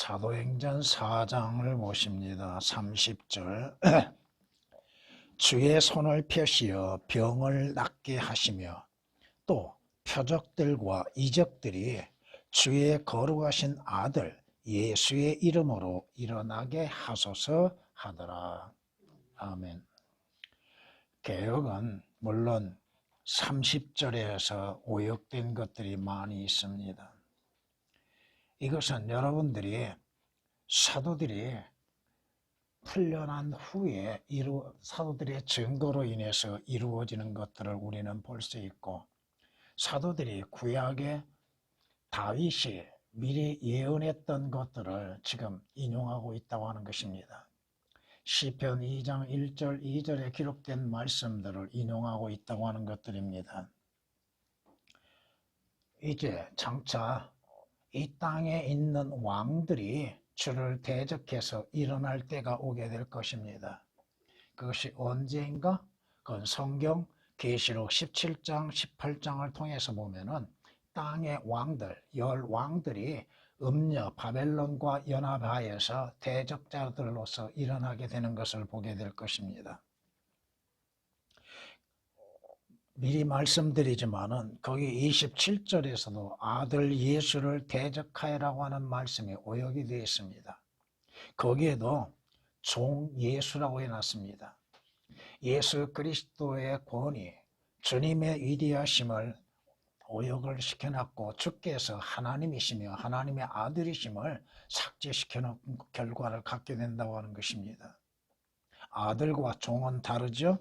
사도행전 4장을 보십니다. 30절 주의 손을 펴시어 병을 낫게 하시며 또 표적들과 이적들이 주의 거룩하신 아들 예수의 이름으로 일어나게 하소서 하더라. 아멘. 개역은 물론 30절에서 오역된 것들이 많이 있습니다. 이것은 여러분들이 사도들이 풀려난 후에 사도들의 증거로 인해서 이루어지는 것들을 우리는 볼 수 있고, 사도들이 구약의 다윗이 미리 예언했던 것들을 지금 인용하고 있다고 하는 것입니다. 시편 2장 1절 2절에 기록된 말씀들을 인용하고 있다고 하는 것들입니다. 이제 장차 이 땅에 있는 왕들이 주를 대적해서 일어날 때가 오게 될 것입니다. 그것이 언제인가? 그건 성경 계시록 17장 18장을 통해서 보면은 땅의 왕들, 10왕들이 음녀 바벨론과 연합하여서 대적자들로서 일어나게 되는 것을 보게 될 것입니다. 미리 말씀드리지만은 거기 27절에서도 아들 예수를 대적하여라고 하는 말씀이 오역이 되어 있습니다. 거기에도 종 예수라고 해놨습니다. 예수 그리스도의 권위, 주님의 위대하심을 오역을 시켜놨고, 주께서 하나님이시며 하나님의 아들이심을 삭제시켜놓은 결과를 갖게 된다고 하는 것입니다. 아들과 종은 다르죠?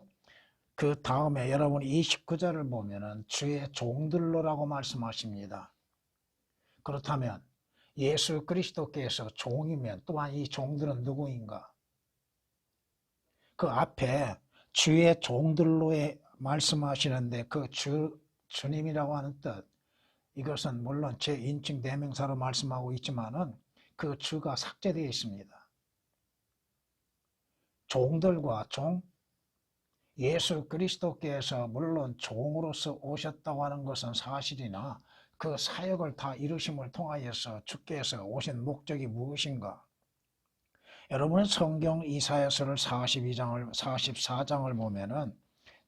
그 다음에 여러분 29절을 보면은 주의 종들로라고 말씀하십니다. 그렇다면 예수 그리스도께서 종이면 또한 이 종들은 누구인가? 그 앞에 주의 종들로에 말씀하시는데 그 주님이라고 하는 뜻, 이것은 물론 제 인칭 대명사로 말씀하고 있지만은 그 주가 삭제되어 있습니다. 종들과 종, 예수 그리스도께서 물론 종으로서 오셨다고 하는 것은 사실이나 그 사역을 다 이루심을 통하여서 주께서 오신 목적이 무엇인가? 여러분 성경 이사야서를 44장을 보면은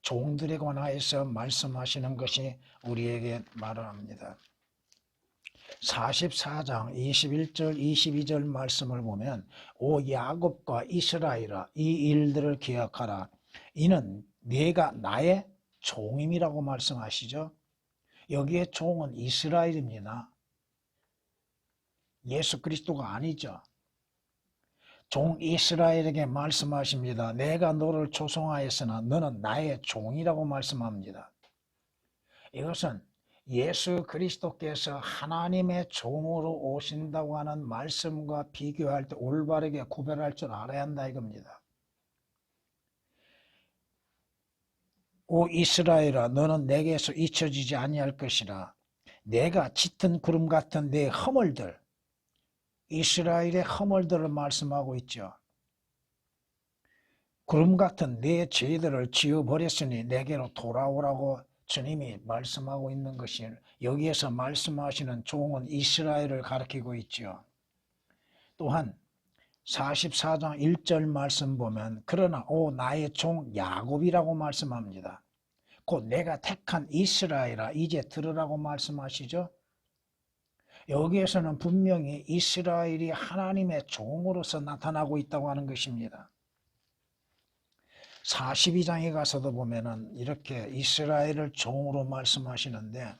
종들에 관하여서 말씀하시는 것이 우리에게 말을 합니다. 44장 21절 22절 말씀을 보면 오 야곱과 이스라엘아 이 일들을 기억하라. 이는 네가 나의 종임이라고 말씀하시죠. 여기에 종은 이스라엘입니다. 예수 그리스도가 아니죠. 종 이스라엘에게 말씀하십니다. 내가 너를 조성하였으나 너는 나의 종이라고 말씀합니다. 이것은 예수 그리스도께서 하나님의 종으로 오신다고 하는 말씀과 비교할 때 올바르게 구별할 줄 알아야 한다 이겁니다. 오 이스라엘아 너는 내게서 잊혀지지 아니할 것이라. 내가 짙은 구름 같은 내 허물들, 이스라엘의 허물들을 말씀하고 있죠. 구름 같은 내 죄들을 지워버렸으니 내게로 돌아오라고 주님이 말씀하고 있는 것이, 여기에서 말씀하시는 종은 이스라엘을 가리키고 있죠. 또한 44장 1절 말씀 보면 그러나 오 나의 종 야곱이라고 말씀합니다. 곧 내가 택한 이스라엘아 이제 들으라고 말씀하시죠. 여기에서는 분명히 이스라엘이 하나님의 종으로서 나타나고 있다고 하는 것입니다. 42장에 가서도 보면은 이렇게 이스라엘을 종으로 말씀하시는데,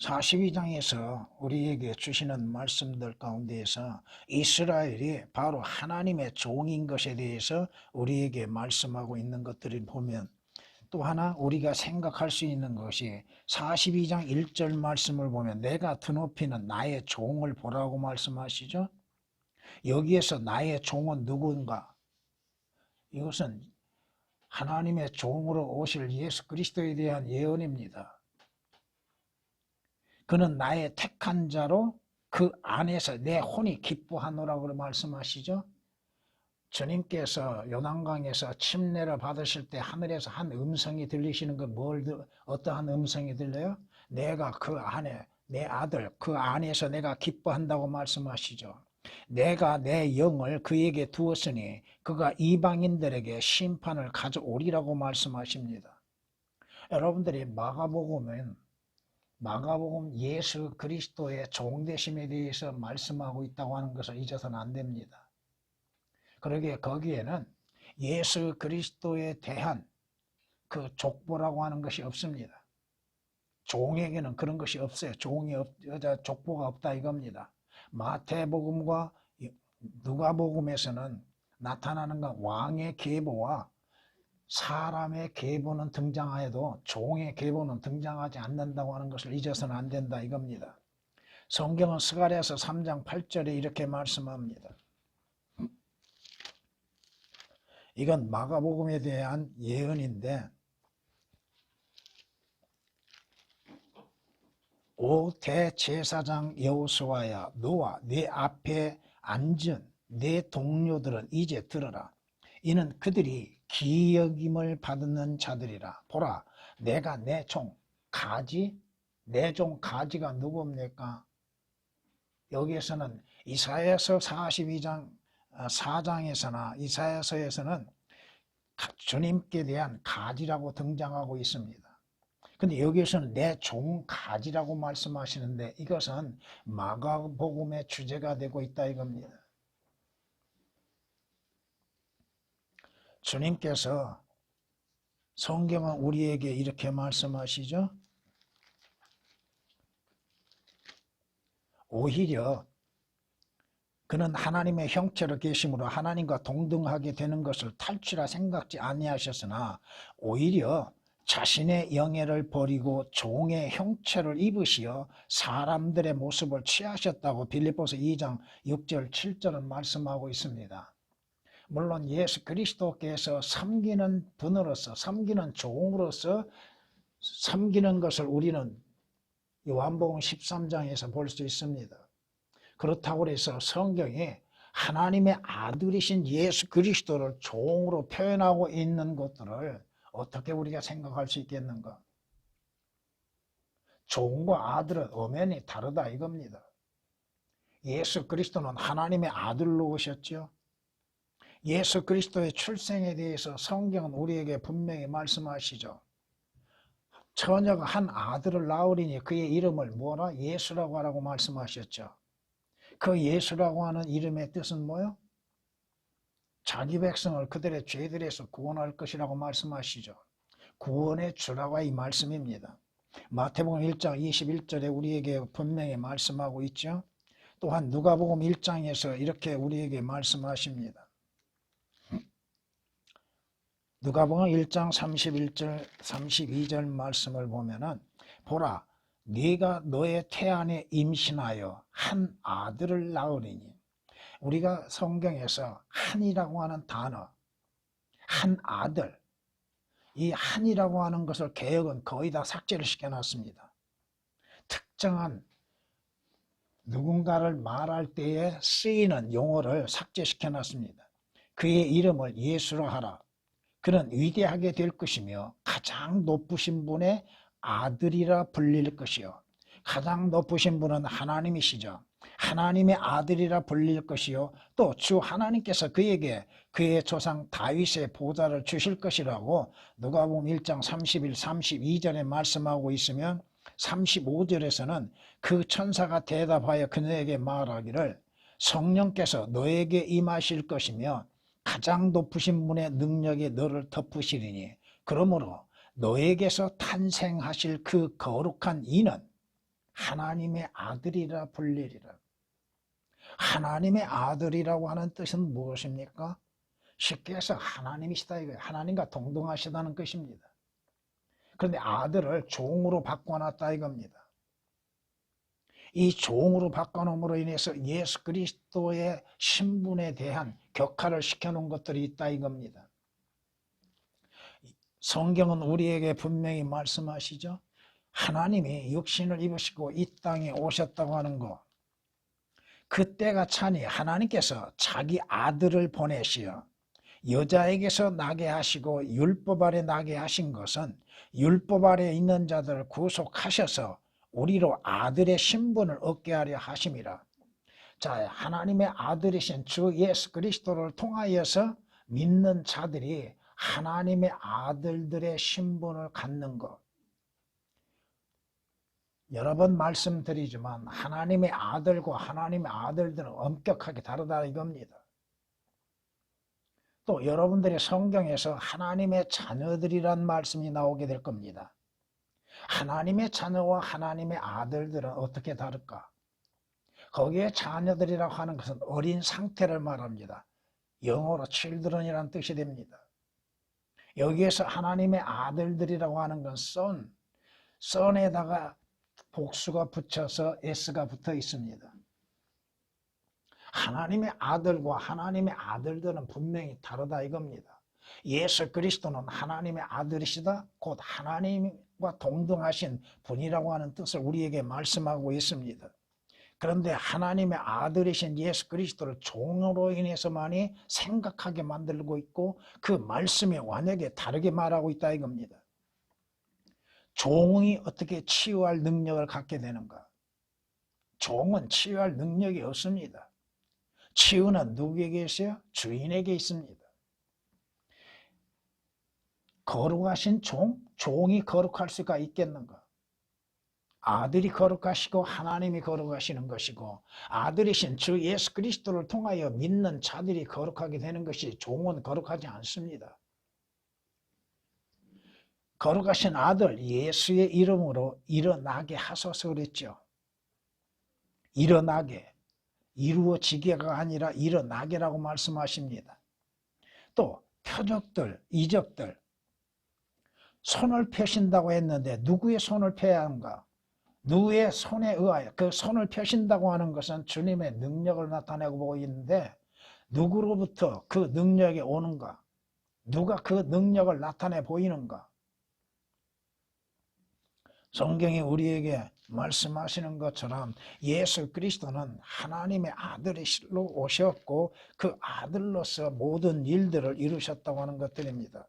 (42장에서) 우리에게 주시는 말씀들 가운데에서 이스라엘이 바로 하나님의 종인 것에 대해서 우리에게 말씀하고 있는 것들을 보면, 또 하나 우리가 생각할 수 있는 것이 42장 1절 말씀을 보면 내가 드높이는 나의 종을 보라고 말씀하시죠. 여기에서 나의 종은 누구인가? 이것은 하나님의 종으로 오실 예수 그리스도에 대한 예언입니다. 그는 나의 택한 자로 그 안에서 내 혼이 기뻐하노라고 말씀하시죠. 주님께서 요단강에서 침례를 받으실 때 하늘에서 한 음성이 들리시는 거 어떠한 음성이 들려요? 내가 그 안에 내 아들 그 안에서 내가 기뻐한다고 말씀하시죠. 내가 내 영을 그에게 두었으니 그가 이방인들에게 심판을 가져오리라고 말씀하십니다. 여러분들이 마가복음 예수 그리스도의 종되심에 대해서 말씀하고 있다고 하는 것을 잊어서는 안 됩니다. 그러기에 거기에는 예수 그리스도에 대한 그 족보라고 하는 것이 없습니다. 종에게는 그런 것이 없어요. 족보가 없다 이겁니다. 마태복음과 누가복음에서는 나타나는 건 왕의 계보와 사람의 계보는 등장하여도 종의 계보는 등장하지 않는다고 하는 것을 잊어서는 안 된다 이겁니다. 성경은 스가랴서 3장 8절에 이렇게 말씀합니다. 이건 마가복음에 대한 예언인데 오 대제사장 여호수아야 너와 네 앞에 앉은 네 동료들은 이제 들어라. 이는 그들이 기여김을 받는 자들이라. 보라 내가 내 종 가지 내 종 가지가 누굽니까? 여기에서는 이사야서 42장 4장에서나 이사야서에서는 주님께 대한 가지라고 등장하고 있습니다. 근데 여기에서는 내 종 가지라고 말씀하시는데 이것은 마가복음의 주제가 되고 있다 이겁니다. 주님께서 성경은 우리에게 이렇게 말씀하시죠. 오히려 그는 하나님의 형체로 계심으로 하나님과 동등하게 되는 것을 탈취라 생각지 아니하셨으나 오히려 자신의 영예를 버리고 종의 형체를 입으시어 사람들의 모습을 취하셨다고 빌립보서 2장 6절 7절은 말씀하고 있습니다. 물론 예수 그리스도께서 섬기는 분으로서 섬기는 종으로서 섬기는 것을 우리는 요한복음 13장에서 볼 수 있습니다. 그렇다고 해서 성경이 하나님의 아들이신 예수 그리스도를 종으로 표현하고 있는 것들을 어떻게 우리가 생각할 수 있겠는가? 종과 아들은 엄연히 다르다 이겁니다. 예수 그리스도는 하나님의 아들로 오셨죠. 예수 그리스도의 출생에 대해서 성경은 우리에게 분명히 말씀하시죠. 처녀가 한 아들을 낳으리니 그의 이름을 뭐라? 예수라고 하라고 말씀하셨죠. 그 예수라고 하는 이름의 뜻은 뭐요? 자기 백성을 그들의 죄들에서 구원할 것이라고 말씀하시죠. 구원의 주라고 이 말씀입니다. 마태복음 1장 21절에 우리에게 분명히 말씀하고 있죠. 또한 누가복음 1장에서 이렇게 우리에게 말씀하십니다. 누가복음 1장 31절 32절 말씀을 보면은 보라 네가 너의 태안에 임신하여 한 아들을 낳으리니 우리가 성경에서 한이라고 하는 단어 한 아들 이 한이라고 하는 것을 개역은 거의 다 삭제를 시켜놨습니다. 특정한 누군가를 말할 때에 쓰이는 용어를 삭제시켜놨습니다. 그의 이름을 예수로 하라. 그는 위대하게 될 것이며 가장 높으신 분의 아들이라 불릴 것이요. 가장 높으신 분은 하나님이시죠. 하나님의 아들이라 불릴 것이요. 또 주 하나님께서 그에게 그의 조상 다윗의 보좌를 주실 것이라고 누가복음 1장 31, 32절에 말씀하고 있으면 35절에서는 그 천사가 대답하여 그녀에게 말하기를 성령께서 너에게 임하실 것이며 가장 높으신 분의 능력이 너를 덮으시리니 그러므로 너에게서 탄생하실 그 거룩한 이는 하나님의 아들이라 불리리라. 하나님의 아들이라고 하는 뜻은 무엇입니까? 쉽게 해서 하나님이시다 이거예요. 하나님과 동등하시다는 것입니다. 그런데 아들을 종으로 바꿔놨다 이겁니다. 이 종으로 바꿔놓음으로 인해서 예수 그리스도의 신분에 대한 격하를 시켜놓은 것들이 있다 이겁니다. 성경은 우리에게 분명히 말씀하시죠. 하나님이 육신을 입으시고 이 땅에 오셨다고 하는 것 그때가 차니 하나님께서 자기 아들을 보내시어 여자에게서 나게 하시고 율법 아래 나게 하신 것은 율법 아래 있는 자들을 구속하셔서 우리로 아들의 신분을 얻게 하려 하심이라. 자, 하나님의 아들이신 주 예수 그리스도를 통하여서 믿는 자들이 하나님의 아들들의 신분을 갖는 것. 여러 번 말씀드리지만 하나님의 아들과 하나님의 아들들은 엄격하게 다르다 이겁니다. 또 여러분들의 성경에서 하나님의 자녀들이란 말씀이 나오게 될 겁니다. 하나님의 자녀와 하나님의 아들들은 어떻게 다를까? 거기에 자녀들이라고 하는 것은 어린 상태를 말합니다. 영어로 children이라는 뜻이 됩니다. 여기에서 하나님의 아들들이라고 하는 건 son에다가 복수가 붙여서 s가 붙어 있습니다. 하나님의 아들과 하나님의 아들들은 분명히 다르다 이겁니다. 예수 그리스도는 하나님의 아들이시다. 곧 하나님과 동등하신 분이라고 하는 뜻을 우리에게 말씀하고 있습니다. 그런데 하나님의 아들이신 예수 그리스도를 종으로 인해서만이 생각하게 만들고 있고 그 말씀이 완전히 다르게 말하고 있다 이겁니다. 종이 어떻게 치유할 능력을 갖게 되는가? 종은 치유할 능력이 없습니다. 치유는 누구에게 있어요? 주인에게 있습니다. 거룩하신 종이 거룩할 수가 있겠는가? 아들이 거룩하시고 하나님이 거룩하시는 것이고 아들이신 주 예수 그리스도를 통하여 믿는 자들이 거룩하게 되는 것이 종은 거룩하지 않습니다. 거룩하신 아들 예수의 이름으로 일어나게 하소서 그랬죠. 일어나게. 이루어지게가 아니라 일어나게라고 말씀하십니다. 또 표적들, 이적들 손을 펴신다고 했는데 누구의 손을 펴야 하는가? 누구의 손에 의하여 그 손을 펴신다고 하는 것은 주님의 능력을 나타내고 보고 있는데 누구로부터 그 능력이 오는가? 누가 그 능력을 나타내 보이는가? 성경이 우리에게 말씀하시는 것처럼 예수 그리스도는 하나님의 아들이로 오셨고 그 아들로서 모든 일들을 이루셨다고 하는 것들입니다.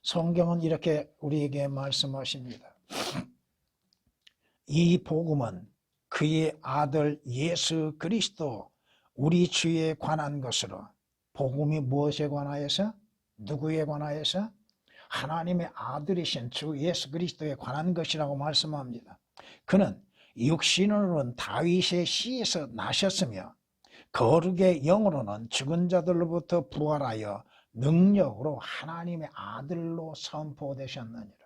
성경은 이렇게 우리에게 말씀하십니다. 이 복음은 그의 아들 예수 그리스도 우리 주에 관한 것으로 복음이 무엇에 관하여서? 누구에 관하여서? 하나님의 아들이신 주 예수 그리스도에 관한 것이라고 말씀합니다. 그는 육신으로는 다윗의 씨에서 나셨으며 거룩의 영으로는 죽은 자들로부터 부활하여 능력으로 하나님의 아들로 선포되셨느니라.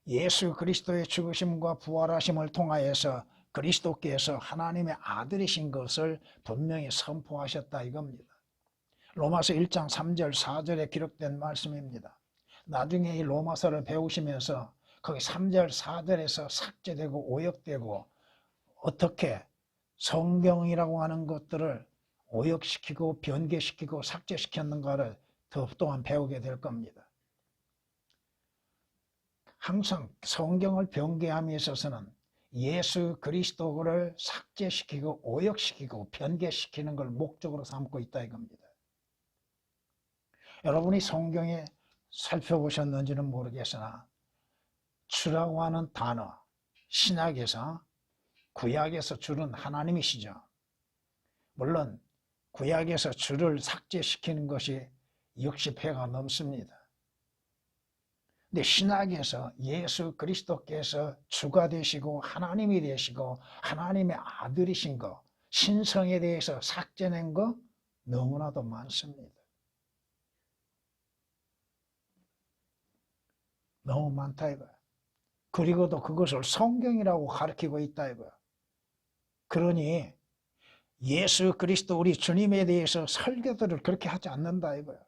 예수 그리스도의 죽으심과 부활하심을 통하여서 그리스도께서 하나님의 아들이신 것을 분명히 선포하셨다 이겁니다. 로마서 1장 3절 4절에 기록된 말씀입니다. 나중에 이 로마서를 배우시면서 거기 3절 4절에서 삭제되고 오역되고 어떻게 성경이라고 하는 것들을 오역시키고 변개시키고 삭제시켰는가를 또한 배우게 될 겁니다. 항상 성경을 변개함에 있어서는 예수 그리스도를 삭제시키고 오역시키고 변개시키는 걸 목적으로 삼고 있다 이겁니다. 여러분이 성경에 살펴보셨는지는 모르겠으나 주라고 하는 단어, 신약에서 구약에서 주는 하나님이시죠. 물론 구약에서 주를 삭제시키는 것이 60회가 넘습니다. 근데 신약에서 예수 그리스도께서 주가 되시고 하나님이 되시고 하나님의 아들이신 거, 신성에 대해서 삭제된 거 너무나도 많습니다. 너무 많다 이거야. 그리고도 그것을 성경이라고 가르치고 있다 이거야. 그러니 예수 그리스도 우리 주님에 대해서 설교들을 그렇게 하지 않는다 이거야.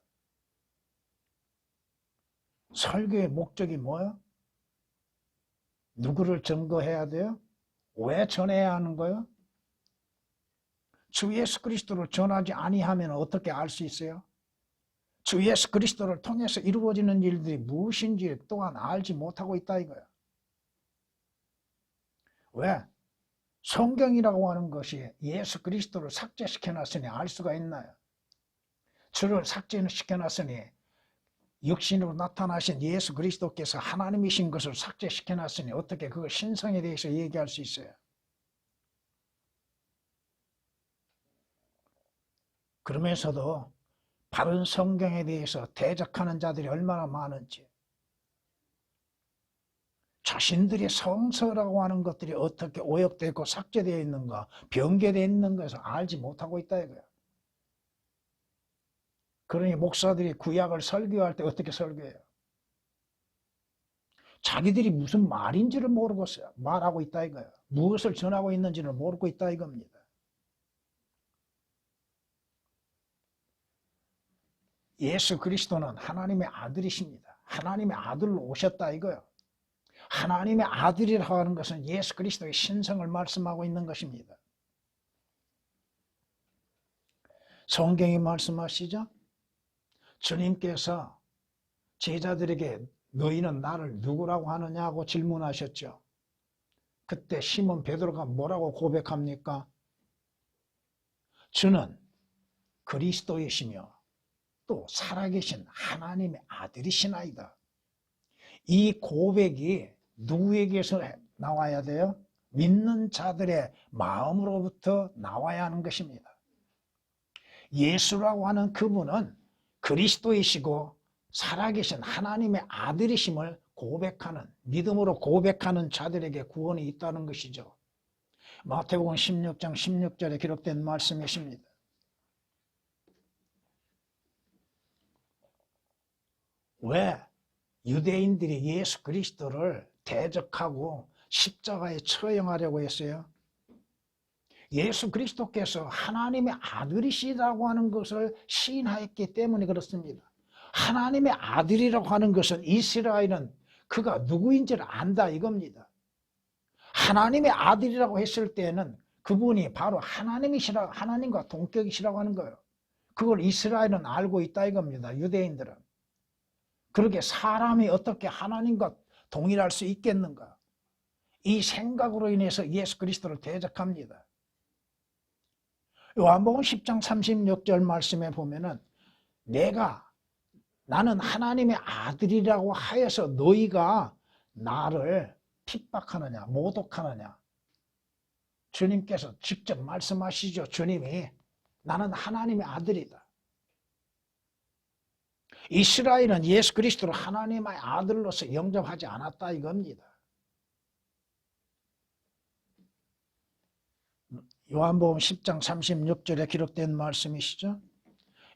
설교의 목적이 뭐야? 누구를 증거해야 돼요? 왜 전해야 하는 거예요? 주 예수 그리스도를 전하지 아니하면 어떻게 알 수 있어요? 주 예수 그리스도를 통해서 이루어지는 일들이 무엇인지 또한 알지 못하고 있다 이거야. 왜? 성경이라고 하는 것이 예수 그리스도를 삭제시켜놨으니 알 수가 있나요? 주를 삭제시켜놨으니 육신으로 나타나신 예수 그리스도께서 하나님이신 것을 삭제시켜놨으니 어떻게 그 신성에 대해서 얘기할 수 있어요? 그러면서도 바른 성경에 대해서 대적하는 자들이 얼마나 많은지, 자신들이 성서라고 하는 것들이 어떻게 오역되고 삭제되어 있는가, 변개되어 있는 것을 알지 못하고 있다 이거야. 그러니 목사들이 구약을 설교할 때 어떻게 설교해요? 자기들이 무슨 말인지를 모르겠어요. 말하고 있다 이거예요. 무엇을 전하고 있는지를 모르고 있다 이겁니다. 예수 그리스도는 하나님의 아들이십니다. 하나님의 아들로 오셨다 이거예요. 하나님의 아들이라고 하는 것은 예수 그리스도의 신성을 말씀하고 있는 것입니다. 성경이 말씀하시죠? 주님께서 제자들에게 너희는 나를 누구라고 하느냐고 질문하셨죠. 그때 시몬 베드로가 뭐라고 고백합니까? 주는 그리스도이시며 또 살아계신 하나님의 아들이시나이다. 이 고백이 누구에게서 나와야 돼요? 믿는 자들의 마음으로부터 나와야 하는 것입니다. 예수라고 하는 그분은 그리스도이시고 살아계신 하나님의 아들이심을 고백하는, 믿음으로 고백하는 자들에게 구원이 있다는 것이죠. 마태복음 16장 16절에 기록된 말씀이십니다. 왜 유대인들이 예수 그리스도를 대적하고 십자가에 처형하려고 했어요? 예수 그리스도께서 하나님의 아들이시라고 하는 것을 시인하였기 때문에 그렇습니다. 하나님의 아들이라고 하는 것은 이스라엘은 그가 누구인지를 안다 이겁니다. 하나님의 아들이라고 했을 때는 그분이 바로 하나님이시라, 하나님과 동격이시라고 하는 거예요. 그걸 이스라엘은 알고 있다 이겁니다. 유대인들은. 그렇게 사람이 어떻게 하나님과 동일할 수 있겠는가? 이 생각으로 인해서 예수 그리스도를 대적합니다. 요한복음 10장 36절 말씀에 보면은 나는 하나님의 아들이라고 하여서 너희가 나를 핍박하느냐 모독하느냐. 주님께서 직접 말씀하시죠. 주님이 나는 하나님의 아들이다. 이스라엘은 예수 그리스도를 하나님의 아들로서 영접하지 않았다 이겁니다. 요한복음 10장 36절에 기록된 말씀이시죠.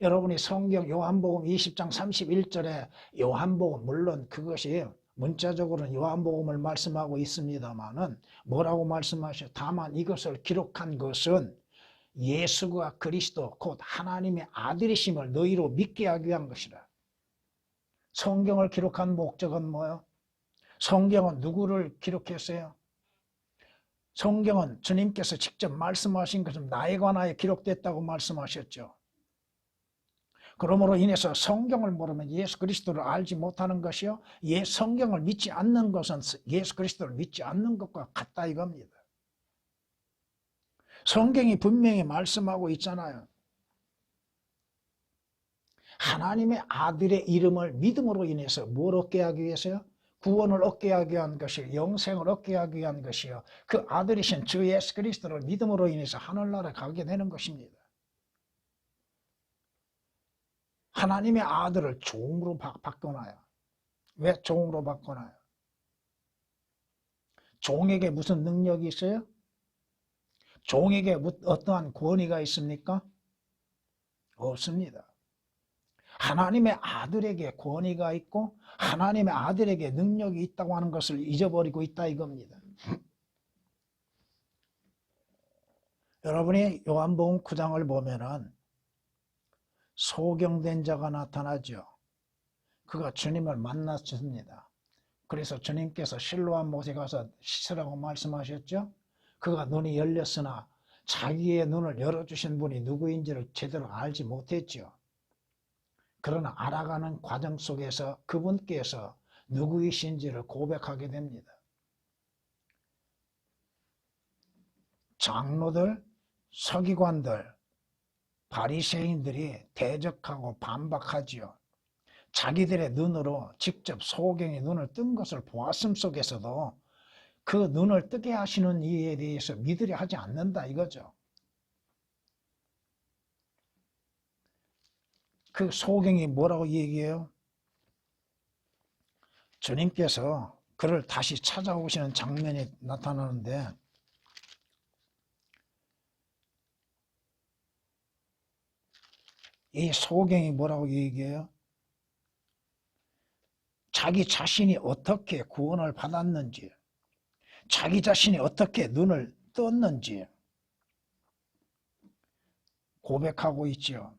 여러분이 성경 요한복음 20장 31절에 요한복음, 물론 그것이 문자적으로는 요한복음을 말씀하고 있습니다만은 뭐라고 말씀하셔요? 다만 이것을 기록한 것은 예수가 그리스도 곧 하나님의 아들이심을 너희로 믿게 하기 위한 것이라. 성경을 기록한 목적은 뭐예요? 성경은 누구를 기록했어요? 성경은 주님께서 직접 말씀하신 것은 나에 관하여 기록됐다고 말씀하셨죠. 그러므로 인해서 성경을 모르면 예수 그리스도를 알지 못하는 것이요, 성경을 믿지 않는 것은 예수 그리스도를 믿지 않는 것과 같다 이겁니다. 성경이 분명히 말씀하고 있잖아요. 하나님의 아들의 이름을 믿음으로 인해서 뭘 얻게 하기 위해서요? 구원을 얻게 하기 위한 것이요, 영생을 얻게 하기 위한 것이요, 그 아들이신 주 예수 그리스도를 믿음으로 인해서 하늘나라에 가게 되는 것입니다. 하나님의 아들을 종으로 바꿔놔요. 왜 종으로 바꿔놔요? 종에게 무슨 능력이 있어요? 종에게 어떠한 권위가 있습니까? 없습니다. 하나님의 아들에게 권위가 있고 하나님의 아들에게 능력이 있다고 하는 것을 잊어버리고 있다 이겁니다. 여러분이 요한복음 9장을 보면은 소경된 자가 나타나죠. 그가 주님을 만났습니다. 그래서 주님께서 실로암 못에 가서 씻으라고 말씀하셨죠. 그가 눈이 열렸으나 자기의 눈을 열어주신 분이 누구인지를 제대로 알지 못했죠. 그러나 알아가는 과정 속에서 그분께서 누구이신지를 고백하게 됩니다. 장로들, 서기관들, 바리새인들이 대적하고 반박하지요. 자기들의 눈으로 직접 소경이 눈을 뜬 것을 보았음 속에서도 그 눈을 뜨게 하시는 이에 대해서 믿으려 하지 않는다 이거죠. 그 소경이 뭐라고 얘기해요? 주님께서 그를 다시 찾아오시는 장면이 나타나는데 이 소경이 뭐라고 얘기해요? 자기 자신이 어떻게 구원을 받았는지, 자기 자신이 어떻게 눈을 떴는지 고백하고 있지요.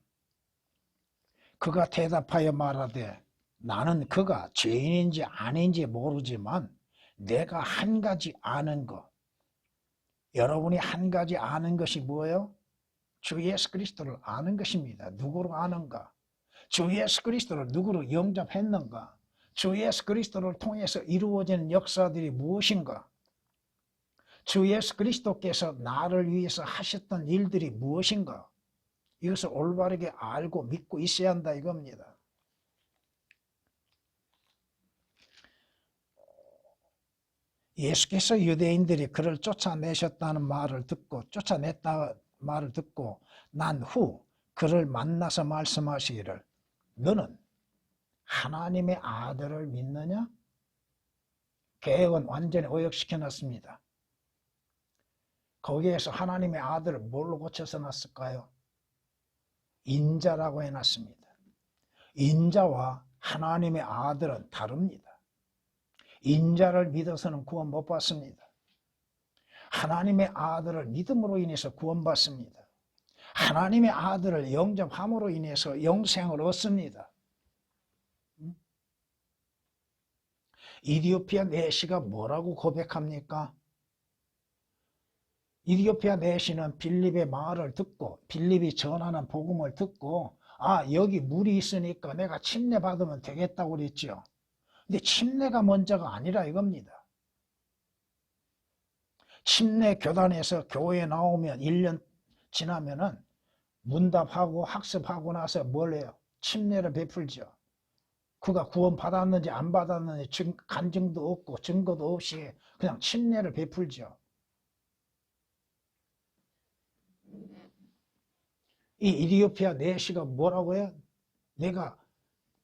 그가 대답하여 말하되 나는 그가 죄인인지 아닌지 모르지만 내가 한 가지 아는 것. 여러분이 한 가지 아는 것이 뭐예요? 주 예수 그리스도를 아는 것입니다. 누구로 아는가? 주 예수 그리스도를 누구로 영접했는가? 주 예수 그리스도를 통해서 이루어지는 역사들이 무엇인가? 주 예수 그리스도께서 나를 위해서 하셨던 일들이 무엇인가? 이것을 올바르게 알고 믿고 있어야 한다 이겁니다. 예수께서 유대인들이 그를 쫓아내셨다는 말을 듣고 쫓아냈다 말을 듣고 난 후 그를 만나서 말씀하시기를 너는 하나님의 아들을 믿느냐? 개혁은 완전히 오역시켜 놨습니다. 거기에서 하나님의 아들을 뭘로 고쳐서 놨을까요? 인자라고 해놨습니다. 인자와 하나님의 아들은 다릅니다. 인자를 믿어서는 구원 못 받습니다. 하나님의 아들을 믿음으로 인해서 구원받습니다. 하나님의 아들을 영접함으로 인해서 영생을 얻습니다. 이디오피아 내시가 뭐라고 고백합니까? 이디오피아 내시는 빌립의 말을 듣고 빌립이 전하는 복음을 듣고 여기 물이 있으니까 내가 침례 받으면 되겠다고 그랬죠. 근데 침례가 먼저가 아니라 이겁니다. 침례 교단에서 교회에 나오면 1년 지나면은 문답하고 학습하고 나서 뭘 해요? 침례를 베풀죠. 그가 구원 받았는지 안 받았는지 간증도 없고 증거도 없이 그냥 침례를 베풀죠. 이 이디오피아 내시가 뭐라고 해요?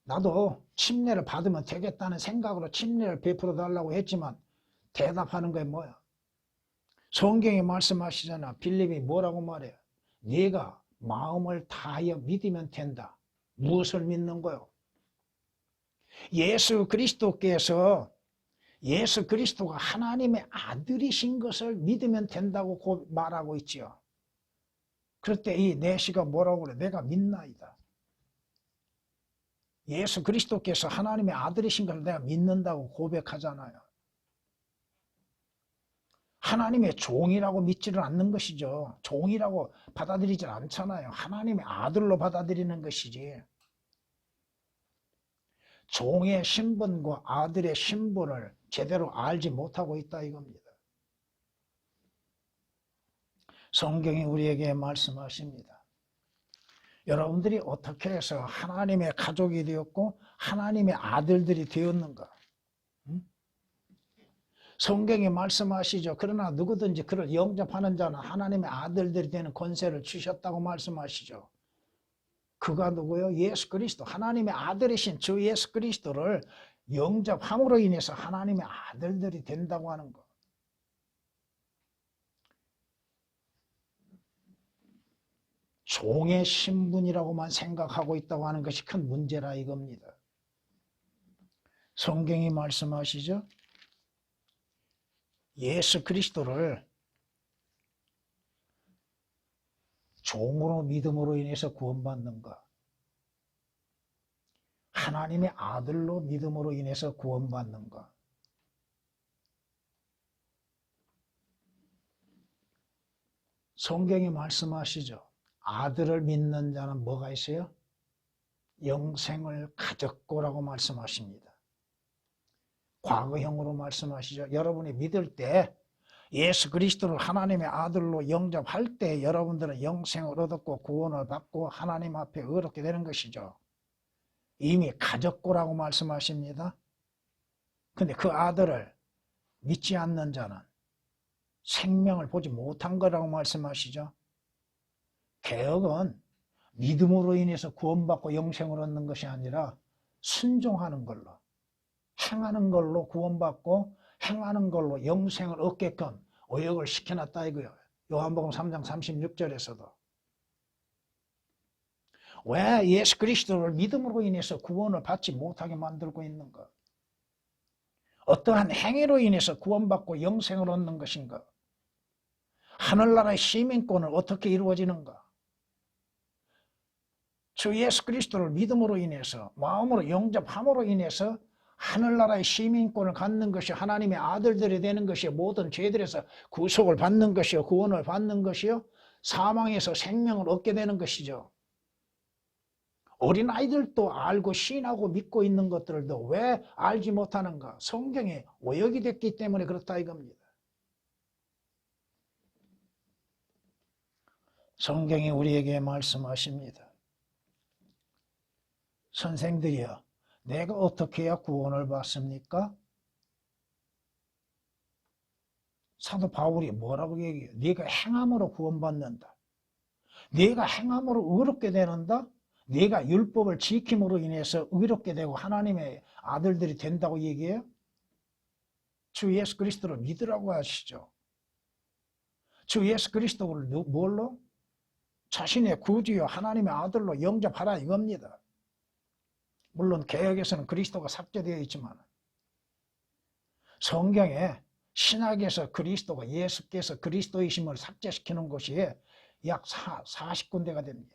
나도 침례를 받으면 되겠다는 생각으로 침례를 베풀어 달라고 했지만 대답하는 게 뭐야? 성경이 말씀하시잖아. 빌립이 뭐라고 말해요? 네가 마음을 다하여 믿으면 된다. 무엇을 믿는 거요? 예수 그리스도가 하나님의 아들이신 것을 믿으면 된다고 말하고 있지요. 그럴 때 이 내시가 뭐라고 그래? 내가 믿나이다. 예수 그리스도께서 하나님의 아들이신 걸 내가 믿는다고 고백하잖아요. 하나님의 종이라고 믿지를 않는 것이죠. 종이라고 받아들이질 않잖아요. 하나님의 아들로 받아들이는 것이지. 종의 신분과 아들의 신분을 제대로 알지 못하고 있다 이겁니다. 성경이 우리에게 말씀하십니다. 여러분들이 어떻게 해서 하나님의 가족이 되었고 하나님의 아들들이 되었는가? 성경이 말씀하시죠. 그러나 누구든지 그를 영접하는 자는 하나님의 아들들이 되는 권세를 주셨다고 말씀하시죠. 그가 누구요? 예수 그리스도, 하나님의 아들이신 주 예수 그리스도를 영접함으로 인해서 하나님의 아들들이 된다고 하는 것. 종의 신분이라고만 생각하고 있다고 하는 것이 큰 문제라 이겁니다. 성경이 말씀하시죠. 예수 그리스도를 종으로 믿음으로 인해서 구원받는가? 하나님의 아들로 믿음으로 인해서 구원받는가? 성경이 말씀하시죠. 아들을 믿는 자는 뭐가 있어요? 영생을 가졌고라고 말씀하십니다. 과거형으로 말씀하시죠. 여러분이 믿을 때 예수 그리스도를 하나님의 아들로 영접할 때 여러분들은 영생을 얻었고 구원을 받고 하나님 앞에 의롭게 되는 것이죠. 이미 가졌고라고 말씀하십니다. 근데 그 아들을 믿지 않는 자는 생명을 보지 못한 거라고 말씀하시죠. 개혁은 믿음으로 인해서 구원받고 영생을 얻는 것이 아니라 순종하는 걸로, 행하는 걸로 구원받고 행하는 걸로 영생을 얻게끔 오역을 시켜놨다 이거예요. 요한복음 3장 36절에서도. 왜 예수 그리스도를 믿음으로 인해서 구원을 받지 못하게 만들고 있는가? 어떠한 행위로 인해서 구원받고 영생을 얻는 것인가? 하늘나라의 시민권은 어떻게 이루어지는가? 주 예수 그리스도를 믿음으로 인해서 마음으로 영접함으로 인해서 하늘나라의 시민권을 갖는 것이 하나님의 아들들이 되는 것이요, 모든 죄들에서 구속을 받는 것이요, 구원을 받는 것이요, 사망에서 생명을 얻게 되는 것이죠. 어린아이들도 알고 신하고 믿고 있는 것들도 왜 알지 못하는가? 성경에 오역이 됐기 때문에 그렇다 이겁니다. 성경이 우리에게 말씀하십니다. 선생들이여, 내가 어떻게 해야 구원을 받습니까? 사도 바울이 뭐라고 얘기해요? 네가 행함으로 구원받는다. 네가 행함으로 의롭게 되는다. 네가 율법을 지킴으로 인해서 의롭게 되고 하나님의 아들들이 된다고 얘기해요? 주 예수 그리스도를 믿으라고 하시죠. 주 예수 그리스도를 뭘로? 자신의 구주요 하나님의 아들로 영접하라 이겁니다. 물론 개역에서는 그리스도가 삭제되어 있지만 성경에 신약에서 그리스도가 예수께서 그리스도이심을 삭제시키는 곳이 약 40군데가 됩니다.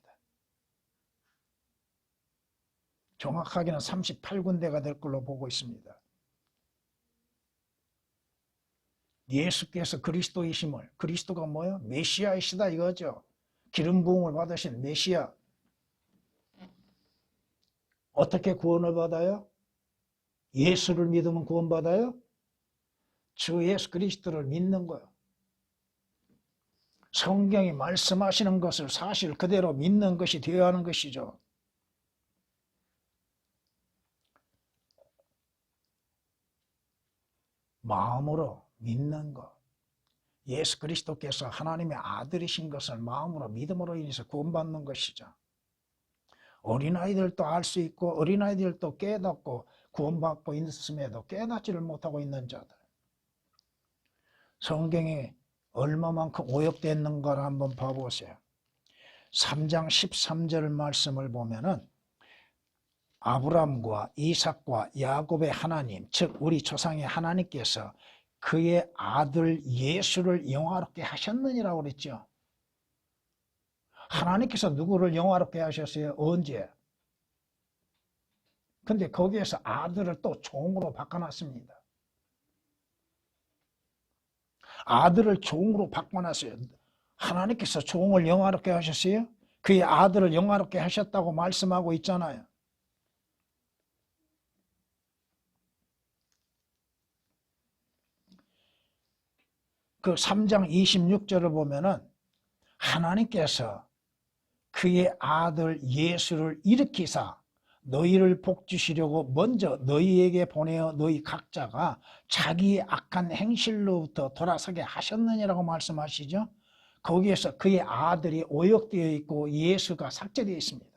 정확하게는 38군데가 될 걸로 보고 있습니다. 예수께서 그리스도이심을, 그리스도가 뭐예요? 메시아이시다 이거죠. 기름 부음을 받으신 메시아. 어떻게 구원을 받아요? 예수를 믿으면 구원받아요? 주 예수 그리스도를 믿는 거예요. 성경이 말씀하시는 것을 사실 그대로 믿는 것이 되어야 하는 것이죠. 마음으로 믿는 것. 예수 그리스도께서 하나님의 아들이신 것을 마음으로 믿음으로 인해서 구원받는 것이죠. 어린아이들도 알 수 있고 어린아이들도 깨닫고 구원받고 있음에도 깨닫지를 못하고 있는 자들. 성경이 얼마만큼 오역됐는가를 한번 봐보세요. 3장 13절 말씀을 보면은 아브람과 이삭과 야곱의 하나님, 즉 우리 조상의 하나님께서 그의 아들 예수를 영화롭게 하셨느니라고 그랬죠. 하나님께서 누구를 영화롭게 하셨어요? 언제? 근데 거기에서 아들을 또 종으로 바꿔놨습니다. 아들을 종으로 바꿔놨어요. 하나님께서 종을 영화롭게 하셨어요? 그의 아들을 영화롭게 하셨다고 말씀하고 있잖아요. 그 3장 26절을 보면은 하나님께서 그의 아들 예수를 일으키사 너희를 복주시려고 먼저 너희에게 보내어 너희 각자가 자기의 악한 행실로부터 돌아서게 하셨느니라고 말씀하시죠. 거기에서 그의 아들이 오역되어 있고 예수가 삭제되어 있습니다.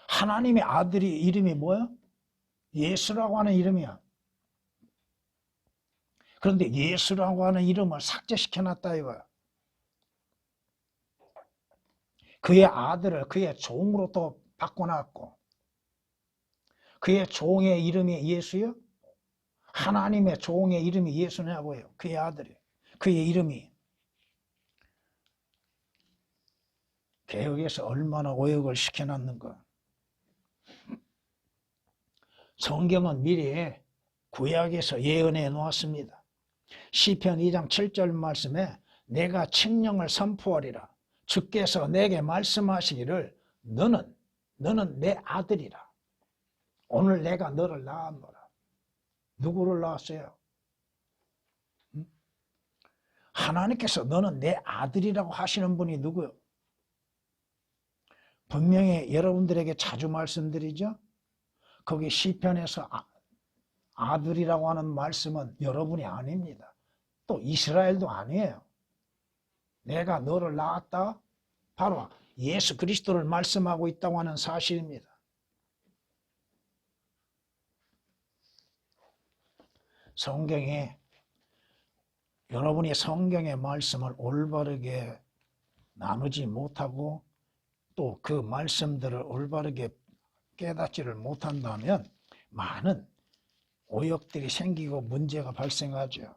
하나님의 아들이 이름이 뭐야? 예수라고 하는 이름이야. 그런데 예수라고 하는 이름을 삭제시켜놨다 이거야. 그의 아들을 그의 종으로 또 바꿔놨고, 그의 종의 이름이 예수요? 하나님의 종의 이름이 예수냐고요. 그의 아들이, 그의 이름이. 개혁에서 얼마나 오역을 시켜놨는가. 성경은 미리 구약에서 예언해 놓았습니다. 시편 2장 7절 말씀에 내가 칙령을 선포하리라. 주께서 내게 말씀하시기를 너는 내 아들이라. 오늘 내가 너를 낳았노라. 누구를 낳았어요? 하나님께서 너는 내 아들이라고 하시는 분이 누구요? 분명히 여러분들에게 자주 말씀드리죠. 거기 시편에서 아들이라고 하는 말씀은 여러분이 아닙니다. 또 이스라엘도 아니에요. 내가 너를 낳았다. 바로 예수 그리스도를 말씀하고 있다고 하는 사실입니다. 성경에 여러분이 성경의 말씀을 올바르게 나누지 못하고 또 그 말씀들을 올바르게 깨닫지를 못한다면 많은 오역들이 생기고 문제가 발생하죠.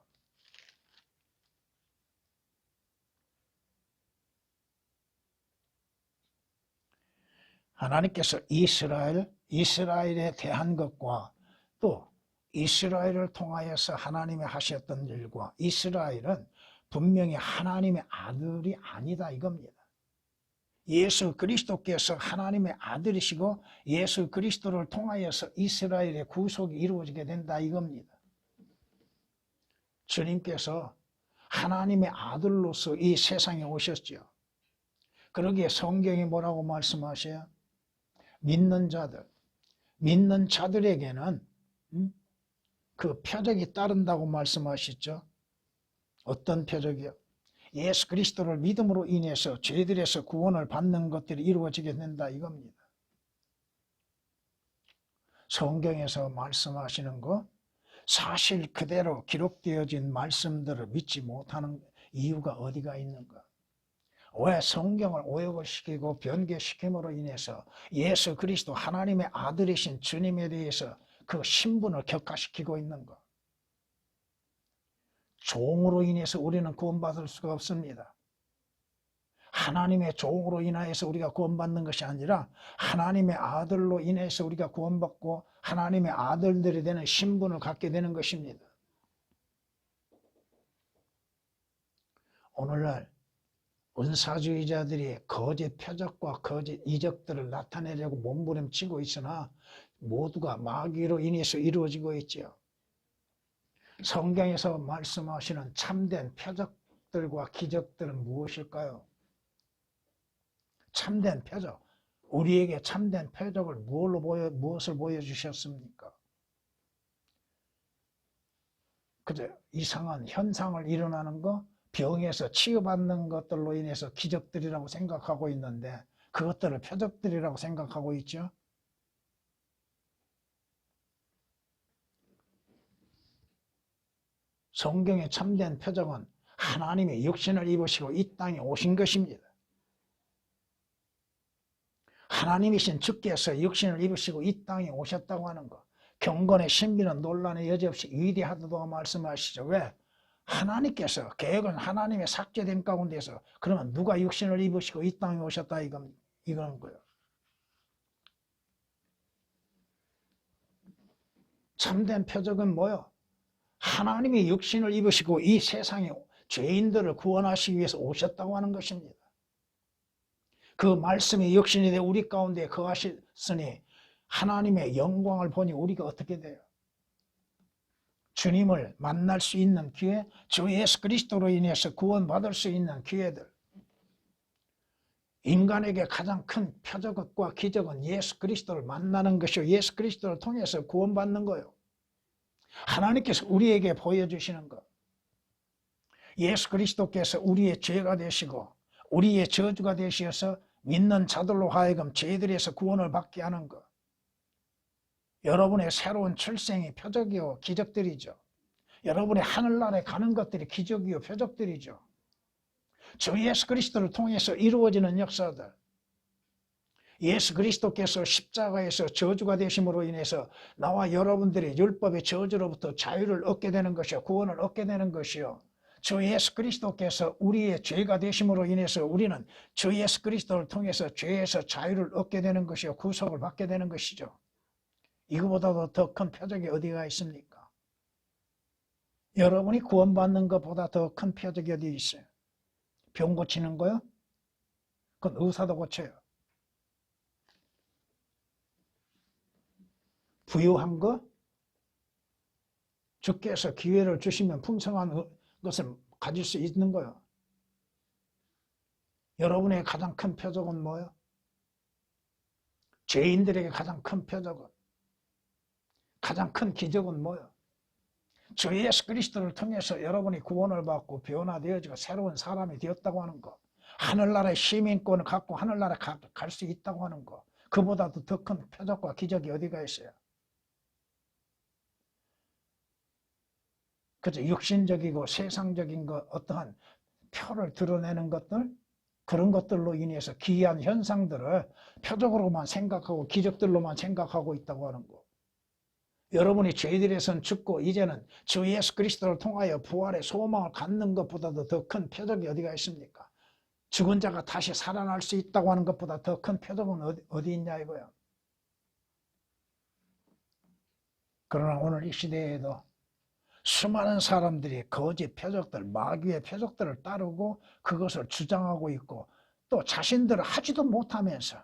하나님께서 이스라엘에 대한 것과 또 이스라엘을 통하여서 하나님이 하셨던 일과 이스라엘은 분명히 하나님의 아들이 아니다 이겁니다. 예수 그리스도께서 하나님의 아들이시고 예수 그리스도를 통하여서 이스라엘의 구속이 이루어지게 된다 이겁니다. 주님께서 하나님의 아들로서 이 세상에 오셨죠. 그러기에 성경이 뭐라고 말씀하셔요? 믿는 자들에게는 그 표적이 따른다고 말씀하시죠. 어떤 표적이요? 예수 그리스도를 믿음으로 인해서 죄들에서 구원을 받는 것들이 이루어지게 된다 이겁니다. 성경에서 말씀하시는 거 사실 그대로 기록되어진 말씀들을 믿지 못하는 이유가 어디가 있는가? 왜 성경을 오역을 시키고 변개시킴으로 인해서 예수 그리스도 하나님의 아들이신 주님에 대해서 그 신분을 격화시키고 있는가? 종으로 인해서 우리는 구원받을 수가 없습니다. 하나님의 종으로 인하여서 우리가 구원받는 것이 아니라 하나님의 아들로 인해서 우리가 구원받고 하나님의 아들들이 되는 신분을 갖게 되는 것입니다. 오늘날 은사주의자들이 거짓 표적과 거짓 이적들을 나타내려고 몸부림치고 있으나 모두가 마귀로 인해서 이루어지고 있죠. 성경에서 말씀하시는 참된 표적들과 기적들은 무엇일까요? 참된 표적, 우리에게 참된 표적을 무엇을 보여주셨습니까? 그저 이상한 현상을 일어나는 거, 병에서 치유받는 것들로 인해서 기적들이라고 생각하고 있는데 그것들을 표적들이라고 생각하고 있죠. 성경의 참된 표적은 하나님의 육신을 입으시고 이 땅에 오신 것입니다. 하나님이신 주께서 육신을 입으시고 이 땅에 오셨다고 하는 것, 경건의 신비는 논란의 여지없이 위대하다고 말씀하시죠. 왜? 하나님께서 계획은 하나님의 삭제된 가운데서 그러면 누가 육신을 입으시고 이 땅에 오셨다 이건 거예요. 참된 표적은 뭐요? 하나님이 육신을 입으시고 이 세상에 죄인들을 구원하시기 위해서 오셨다고 하는 것입니다. 그 말씀이 육신이 되어 우리 가운데 거하셨으니 하나님의 영광을 보니 우리가 어떻게 돼요? 주님을 만날 수 있는 기회, 주 예수 그리스도로 인해서 구원받을 수 있는 기회들. 인간에게 가장 큰 표적과 기적은 예수 그리스도를 만나는 것이요 예수 그리스도를 통해서 구원받는 거예요. 하나님께서 우리에게 보여주시는 것. 예수 그리스도께서 우리의 죄가 되시고 우리의 저주가 되셔서 믿는 자들로 하여금 죄들에서 구원을 받게 하는 것. 여러분의 새로운 출생이 표적이요 기적들이죠. 여러분의 하늘나라에 가는 것들이 기적이요 표적들이죠. 주 예수 그리스도를 통해서 이루어지는 역사들. 예수 그리스도께서 십자가에서 저주가 되심으로 인해서 나와 여러분들이 율법의 저주로부터 자유를 얻게 되는 것이요 구원을 얻게 되는 것이요 주 예수 그리스도께서 우리의 죄가 되심으로 인해서 우리는 주 예수 그리스도를 통해서 죄에서 자유를 얻게 되는 것이요 구속을 받게 되는 것이죠. 이거보다도 더 큰 표적이 어디가 있습니까? 여러분이 구원받는 것보다 더 큰 표적이 어디 있어요? 병 고치는 거요? 그건 의사도 고쳐요. 부유한 거? 주께서 기회를 주시면 풍성한 것을 가질 수 있는 거예요. 여러분의 가장 큰 표적은 뭐예요? 죄인들에게 가장 큰 표적은, 가장 큰 기적은 뭐예요? 주 예수 그리스도를 통해서 여러분이 구원을 받고 변화되어지고 새로운 사람이 되었다고 하는 거, 하늘나라의 시민권을 갖고 하늘나라에 갈 수 있다고 하는 거, 그보다도 더 큰 표적과 기적이 어디가 있어요? 그죠? 육신적이고 세상적인 것, 어떠한 표를 드러내는 것들, 그런 것들로 인해서 기이한 현상들을 표적으로만 생각하고 기적들로만 생각하고 있다고 하는 거. 여러분이 죄들에선 죽고 이제는 주 예수 그리스도를 통하여 부활의 소망을 갖는 것보다도 더 큰 표적이 어디가 있습니까? 죽은 자가 다시 살아날 수 있다고 하는 것보다 더 큰 표적은 어디 있냐 이거야. 그러나 오늘 이 시대에도 수많은 사람들이 거짓 표적들, 마귀의 표적들을 따르고 그것을 주장하고 있고 또 자신들은 하지도 못하면서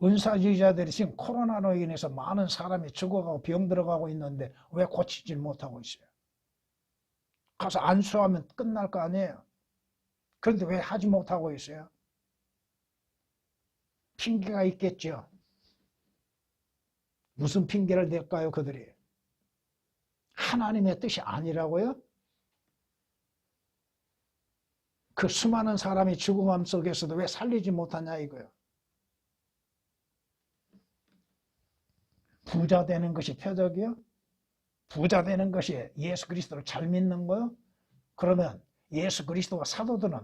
은사주의자들이 지금 코로나로 인해서 많은 사람이 죽어가고 병 들어가고 있는데 왜 고치질 못하고 있어요? 가서 안수하면 끝날 거 아니에요? 그런데 왜 하지 못하고 있어요? 핑계가 있겠죠. 무슨 핑계를 댈까요, 그들이? 하나님의 뜻이 아니라고요? 그 수많은 사람이 죽음함 속에서도 왜 살리지 못하냐 이거요. 부자 되는 것이 표적이요? 부자 되는 것이 예수 그리스도를 잘 믿는 거요? 그러면 예수 그리스도와 사도들은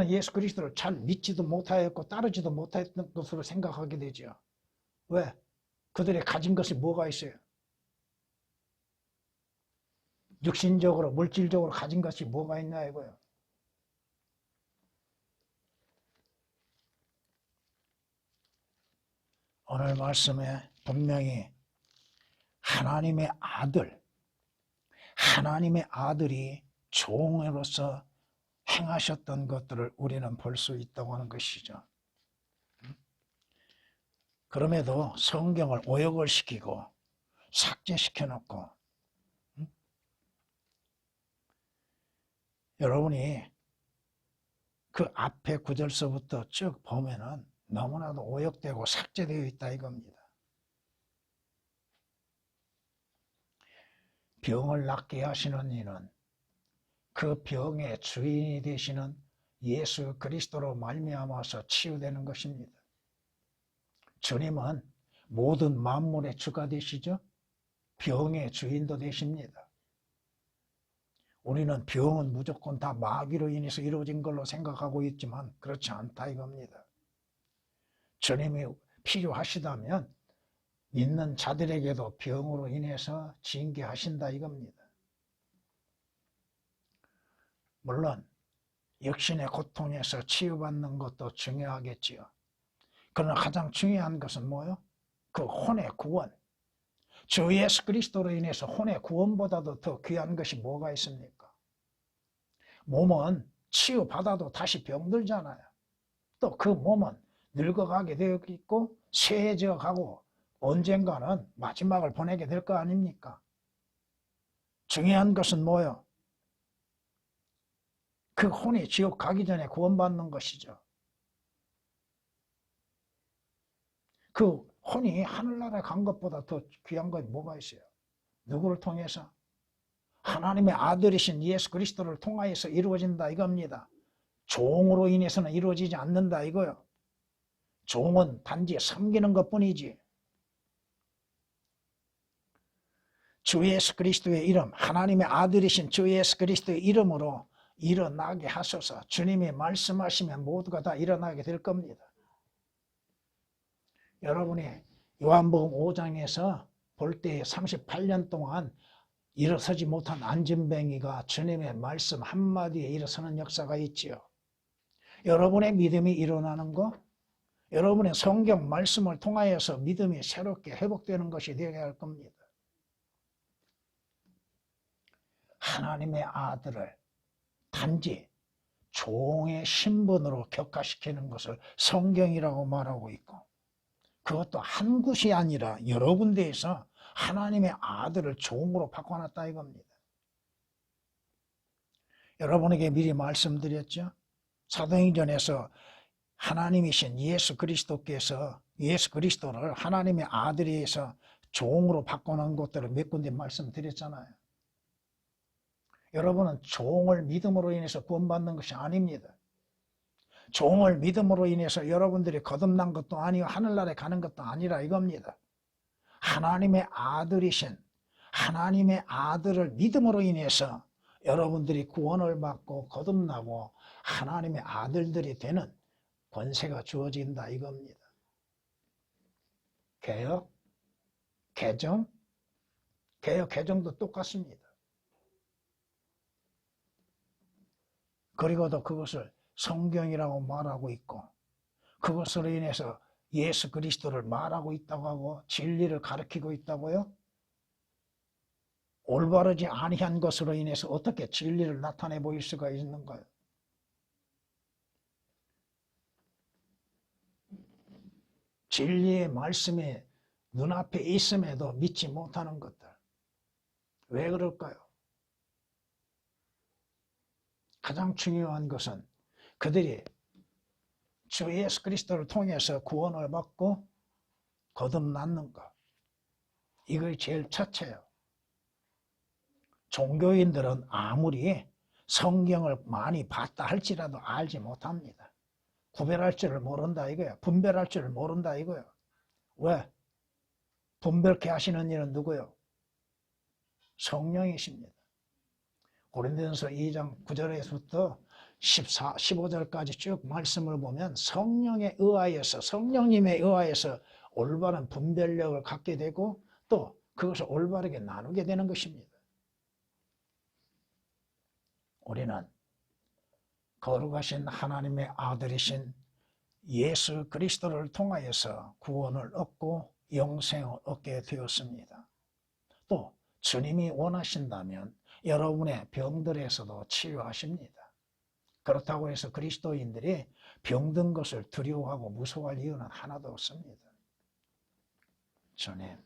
예수 그리스도를 잘 믿지도 못하였고 따르지도 못했던 것으로 생각하게 되죠. 왜? 그들이 가진 것이 뭐가 있어요? 육신적으로 물질적으로 가진 것이 뭐가 있냐 이거요. 오늘 말씀에 분명히 하나님의 아들이 종으로서 행하셨던 것들을 우리는 볼 수 있다고 하는 것이죠. 그럼에도 성경을 오역을 시키고 삭제시켜 놓고 여러분이 그 앞에 구절서부터 쭉 보면은 너무나도 오역되고 삭제되어 있다 이겁니다. 병을 낫게 하시는 이는 그 병의 주인이 되시는 예수 그리스도로 말미암아서 치유되는 것입니다. 주님은 모든 만물의 주가 되시죠. 병의 주인도 되십니다. 우리는 병은 무조건 다 마귀로 인해서 이루어진 걸로 생각하고 있지만 그렇지 않다 이겁니다. 주님이 필요하시다면 있는 자들에게도 병으로 인해서 징계하신다 이겁니다. 물론 육신의 고통에서 치유받는 것도 중요하겠지요. 그러나 가장 중요한 것은 뭐예요? 그 혼의 구원. 주 예수 그리스도로 인해서 혼의 구원보다도 더 귀한 것이 뭐가 있습니까? 몸은 치유받아도 다시 병들잖아요. 또 그 몸은 늙어가게 되어 있고 쇠해져 가고 언젠가는 마지막을 보내게 될 거 아닙니까? 중요한 것은 뭐예요? 그 혼이 지옥 가기 전에 구원받는 것이죠. 그 혼이 하늘나라에 간 것보다 더 귀한 건 뭐가 있어요? 누구를 통해서? 하나님의 아들이신 예수 그리스도를 통하여서 이루어진다 이겁니다. 종으로 인해서는 이루어지지 않는다 이거요. 종은 단지 섬기는 것뿐이지. 주 예수 그리스도의 이름, 하나님의 아들이신 주 예수 그리스도의 이름으로 일어나게 하소서. 주님이 말씀하시면 모두가 다 일어나게 될 겁니다. 여러분이 요한복음 5장에서 볼 때 38년 동안 일어서지 못한 안진뱅이가 주님의 말씀 한마디에 일어서는 역사가 있지요. 여러분의 믿음이 일어나는 거, 여러분의 성경 말씀을 통하여서 믿음이 새롭게 회복되는 것이 되게 할 겁니다. 하나님의 아들을 단지 종의 신분으로 격화시키는 것을 성경이라고 말하고 있고 그것도 한 곳이 아니라 여러 군데에서 하나님의 아들을 종으로 바꿔놨다 이겁니다. 여러분에게 미리 말씀드렸죠. 사도행전에서 하나님이신 예수 그리스도를 하나님의 아들이에서 종으로 바꿔놓은 것들을 몇 군데 말씀드렸잖아요. 여러분은 종을 믿음으로 인해서 구원받는 것이 아닙니다. 종을 믿음으로 인해서 여러분들이 거듭난 것도 아니고 하늘나라에 가는 것도 아니라 이겁니다. 하나님의 아들이신 하나님의 아들을 믿음으로 인해서 여러분들이 구원을 받고 거듭나고 하나님의 아들들이 되는 권세가 주어진다 이겁니다. 개혁, 개정, 개혁, 개정도 똑같습니다. 그리고도 그것을 성경이라고 말하고 있고 그것으로 인해서 예수 그리스도를 말하고 있다고 하고 진리를 가르치고 있다고요? 올바르지 아니한 것으로 인해서 어떻게 진리를 나타내 보일 수가 있는가요? 진리의 말씀이 눈앞에 있음에도 믿지 못하는 것들. 왜 그럴까요? 가장 중요한 것은 그들이 주 예수 그리스도를 통해서 구원을 받고 거듭났는 것. 이것이 제일 첫째예요. 종교인들은 아무리 성경을 많이 봤다 할지라도 알지 못합니다. 구별할 줄을 모른다 이거예요. 분별할 줄을 모른다 이거예요. 왜? 분별케 하시는 이는 누구요? 성령이십니다. 고린도전서 2장 9절에서부터 15절까지 쭉 말씀을 보면 성령에 의하여서 성령님에 의하여서 올바른 분별력을 갖게 되고 또 그것을 올바르게 나누게 되는 것입니다. 우리는 거룩하신 하나님의 아들이신 예수 그리스도를 통하여서 구원을 얻고 영생을 얻게 되었습니다. 또 주님이 원하신다면 여러분의 병들에서도 치유하십니다. 그렇다고 해서 그리스도인들이 병든 것을 두려워하고 무서워할 이유는 하나도 없습니다. 주님,